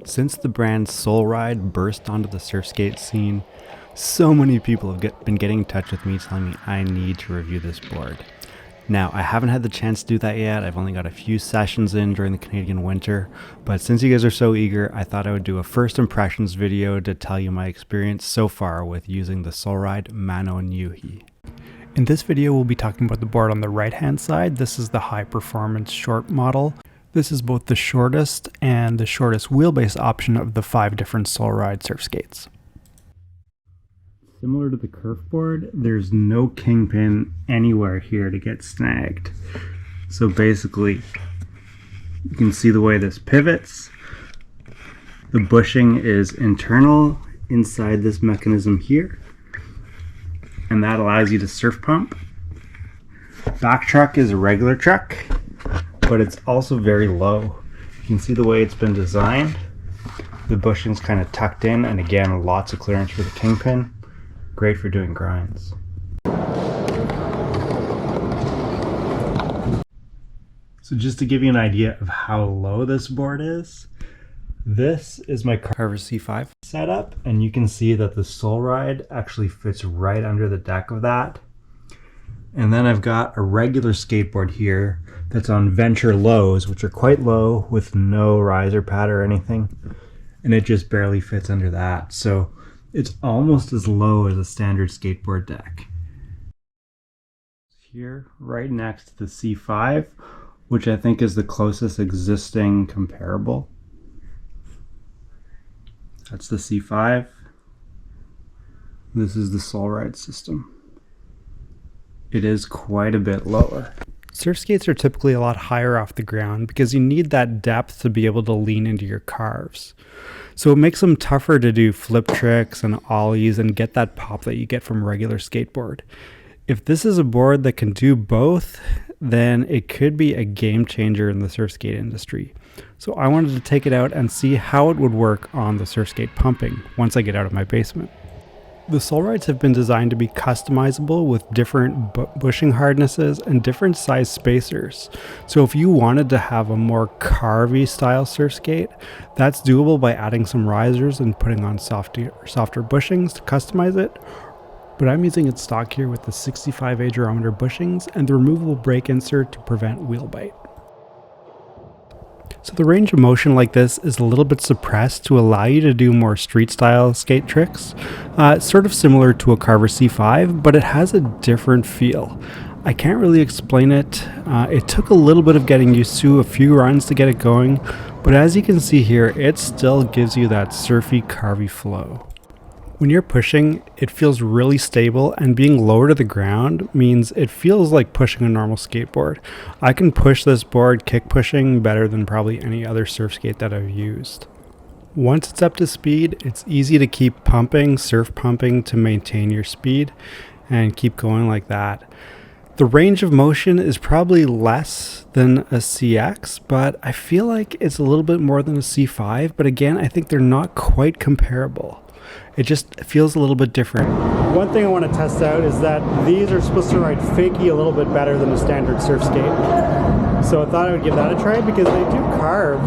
Since the brand Solride burst onto the Surfskate scene, so many people have been getting in touch with me telling me I need to review this board. Now, I haven't had the chance to do that yet. I've only got a few sessions in during the Canadian winter, but since you guys are so eager, I thought I would do a first impressions video to tell you my experience so far with using the Solride Mano Niuhi. In this video, we'll be talking about the board on the right-hand side. This is the high-performance short model. This is both the shortest and the shortest wheelbase option of the 5 different Solride surf skates. Similar to the Curve board, there's no kingpin anywhere here to get snagged. So basically, you can see the way this pivots. The bushing is internal inside this mechanism here, and that allows you to surf pump. Back truck is a regular truck, but it's also very low. You can see the way it's been designed. The bushing's kind of tucked in, and again, lots of clearance for the kingpin. Great for doing grinds. So just to give you an idea of how low this board is, this is my Carver C5 setup, and you can see that the Solride actually fits right under the deck of that. And then I've got a regular skateboard here that's on venture lows, which are quite low with no riser pad or anything, and it just barely fits under that. So it's almost as low as a standard skateboard deck. Here, right next to the C5, which I think is the closest existing comparable. That's the C5. This is the Solride system. It is quite a bit lower. Surf skates are typically a lot higher off the ground because you need that depth to be able to lean into your carves. So it makes them tougher to do flip tricks and ollies and get that pop that you get from a regular skateboard. If this is a board that can do both, then it could be a game changer in the surf skate industry. So I wanted to take it out and see how it would work on the surf skate pumping once I get out of my basement. The Solrides have been designed to be customizable with different bushing hardnesses and different size spacers. So if you wanted to have a more carvy style surf skate, that's doable by adding some risers and putting on softer bushings to customize it. But I'm using it stock here with the 65 agerometer bushings and the removable brake insert to prevent wheel bite. So the range of motion like this is a little bit suppressed to allow you to do more street style skate tricks. It's sort of similar to a Carver C5, but it has a different feel. I can't really explain it. It took a little bit of getting used to, a few runs to get it going, but as you can see here, it still gives you that surfy, carvy flow. When you're pushing, it feels really stable, and being lower to the ground means it feels like pushing a normal skateboard. I can push this board kick pushing better than probably any other surf skate that I've used. Once it's up to speed, it's easy to keep pumping, surf pumping to maintain your speed and keep going like that. The range of motion is probably less than a CX, but I feel like it's a little bit more than a C5, but again, I think they're not quite comparable. It just feels a little bit different. One thing I want to test out is that these are supposed to ride Fakie a little bit better than a standard Surfskate. So I thought I would give that a try because they do carve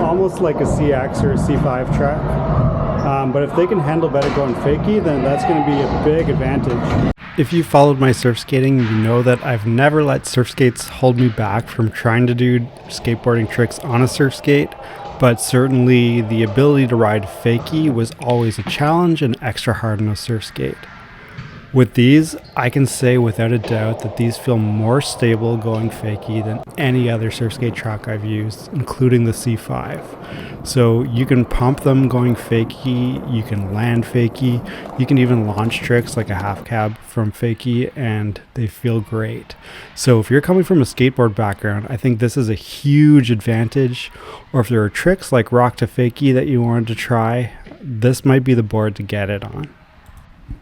almost like a CX or a C5 track. But if they can handle better going Fakie, then that's going to be a big advantage. If you followed my surf skating, you know that I've never let surf skates hold me back from trying to do skateboarding tricks on a surf skate. But certainly the ability to ride Fakie was always a challenge and extra hard on a surf skate. With these, I can say without a doubt that these feel more stable going Fakie than any other surf skate track I've used, including the C5. So you can pump them going Fakie, you can land Fakie, you can even launch tricks like a half cab from Fakie, and they feel great. So if you're coming from a skateboard background, I think this is a huge advantage. Or if there are tricks like rock to Fakie that you wanted to try, this might be the board to get it on.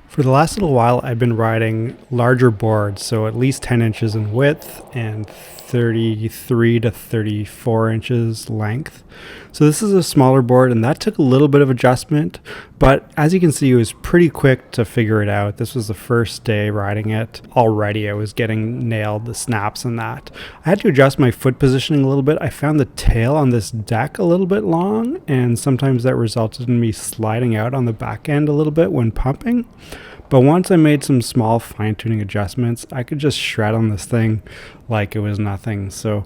For the last little while, I've been riding larger boards, so at least 10 inches in width and 33 to 34 inches length. So this is a smaller board, and that took a little bit of adjustment, but as you can see, it was pretty quick to figure it out. This was the first day riding it. Already I was getting nailed, the snaps and that. I had to adjust my foot positioning a little bit. I found the tail on this deck a little bit long, and sometimes that resulted in me sliding out on the back end a little bit when pumping. But once I made some small fine-tuning adjustments, I could just shred on this thing like it was nothing. So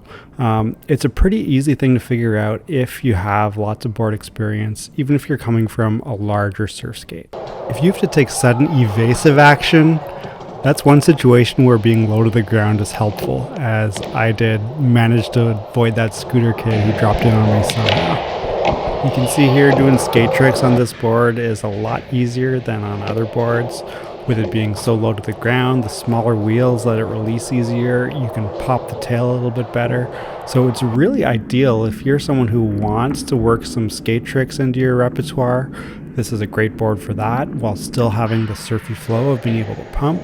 it's a pretty easy thing to figure out if you have lots of board experience, even if you're coming from a larger surf skate. If you have to take sudden evasive action, that's one situation where being low to the ground is helpful, as I did manage to avoid that scooter kid who dropped in on me somehow. You can see here doing skate tricks on this board is a lot easier than on other boards. With it being so low to the ground, the smaller wheels let it release easier. You can pop the tail a little bit better. So it's really ideal if you're someone who wants to work some skate tricks into your repertoire. This is a great board for that, while still having the surfy flow of being able to pump.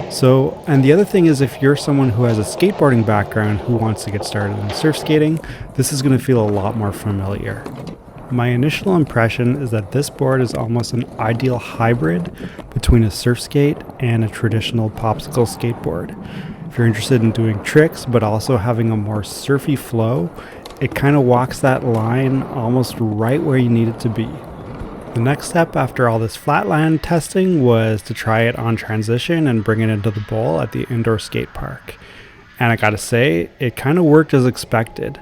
So, and the other thing is, if you're someone who has a skateboarding background who wants to get started in surf skating, this is going to feel a lot more familiar. My initial impression is that this board is almost an ideal hybrid between a surf skate and a traditional popsicle skateboard. If you're interested in doing tricks but also having a more surfy flow, it kind of walks that line almost right where you need it to be. The next step after all this flatland testing was to try it on transition and bring it into the bowl at the indoor skate park. And I gotta say, it kind of worked as expected.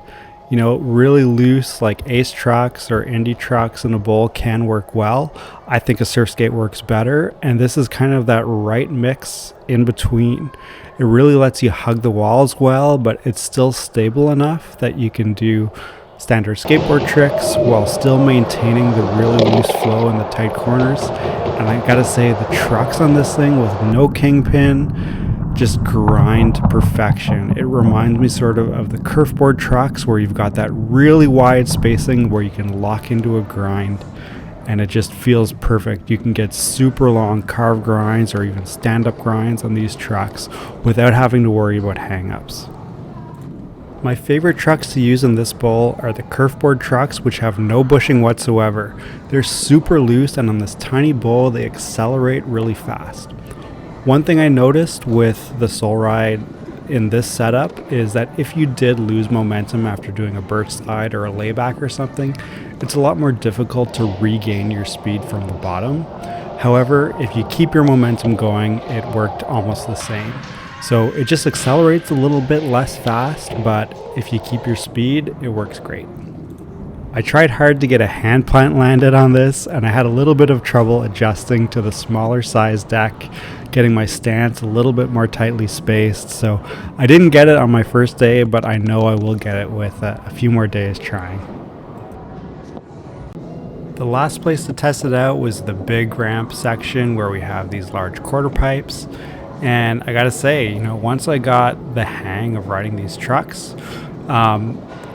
You know, really loose like Ace trucks or Indy trucks in a bowl can work well. I think a surf skate works better, and this is kind of that right mix in between. It really lets you hug the walls well, but it's still stable enough that you can do standard skateboard tricks while still maintaining the really loose flow in the tight corners. And I gotta say, the trucks on this thing with no kingpin just grind to perfection. It reminds me sort of the curveboard trucks where you've got that really wide spacing where you can lock into a grind, and it just feels perfect. You can get super long carve grinds or even stand-up grinds on these trucks without having to worry about hang-ups. My favorite trucks to use in this bowl are the curveboard trucks, which have no bushing whatsoever. They're super loose, and on this tiny bowl they accelerate really fast. One thing I noticed with the Solride in this setup is that if you did lose momentum after doing a bird slide or a layback or something, it's a lot more difficult to regain your speed from the bottom. However, if you keep your momentum going, it worked almost the same. So it just accelerates a little bit less fast, but if you keep your speed, it works great. I tried hard to get a hand plant landed on this, and I had a little bit of trouble adjusting to the smaller size deck, getting my stance a little bit more tightly spaced. So I didn't get it on my first day, but I know I will get it with a few more days trying. The last place to test it out was the big ramp section where we have these large quarter pipes. And I gotta say, you know, once I got the hang of riding these trucks,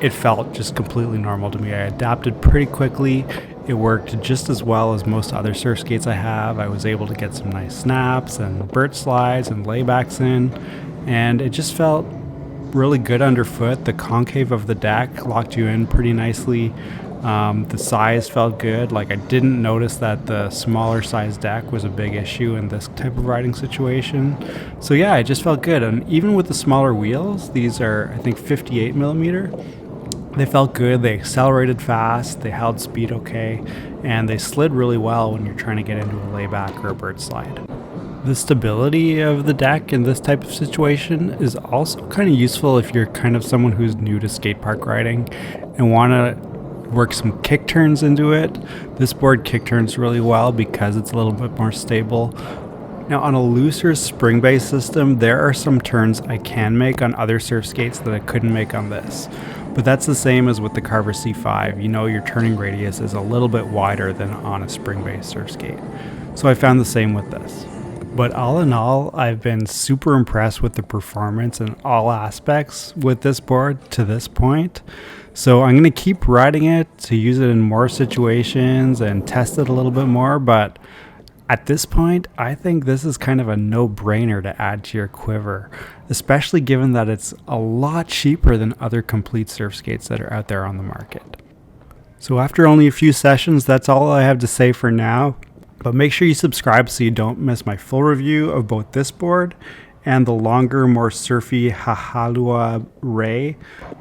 it felt just completely normal to me. I adapted pretty quickly. It worked just as well as most other surf skates I have. I was able to get some nice snaps and bird slides and laybacks in, and it just felt really good underfoot. The concave of the deck locked you in pretty nicely. The size felt good. Like, I didn't notice that the smaller size deck was a big issue in this type of riding situation. So yeah, it just felt good. And even with the smaller wheels, these are I think 58 millimeter, they felt good. They accelerated fast, they held speed okay, and they slid really well when you're trying to get into a layback or a bird slide. The stability of the deck in this type of situation is also kind of useful if you're kind of someone who's new to skate park riding and want to work some kick turns into it. This board kick turns really well because it's a little bit more stable. Now, on a looser spring-based system, there are some turns I can make on other surf skates that I couldn't make on this. But that's the same as with the Carver C5. You know, your turning radius is a little bit wider than on a spring-based surf skate. So I found the same with this. But all in all, I've been super impressed with the performance in all aspects with this board to this point. So I'm going to keep riding it to use it in more situations and test it a little bit more, but At this point, I think this is kind of a no-brainer to add to your quiver, especially given that it's a lot cheaper than other complete surf skates that are out there on the market. So after only a few sessions, that's all I have to say for now. But make sure you subscribe so you don't miss my full review of both this board and the longer, more surfy Hahalua Ray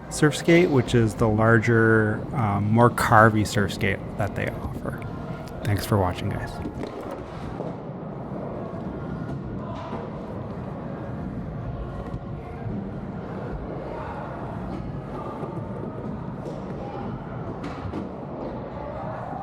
surf skate, which is the larger, more carvy surf skate that they offer. Thanks for watching, guys.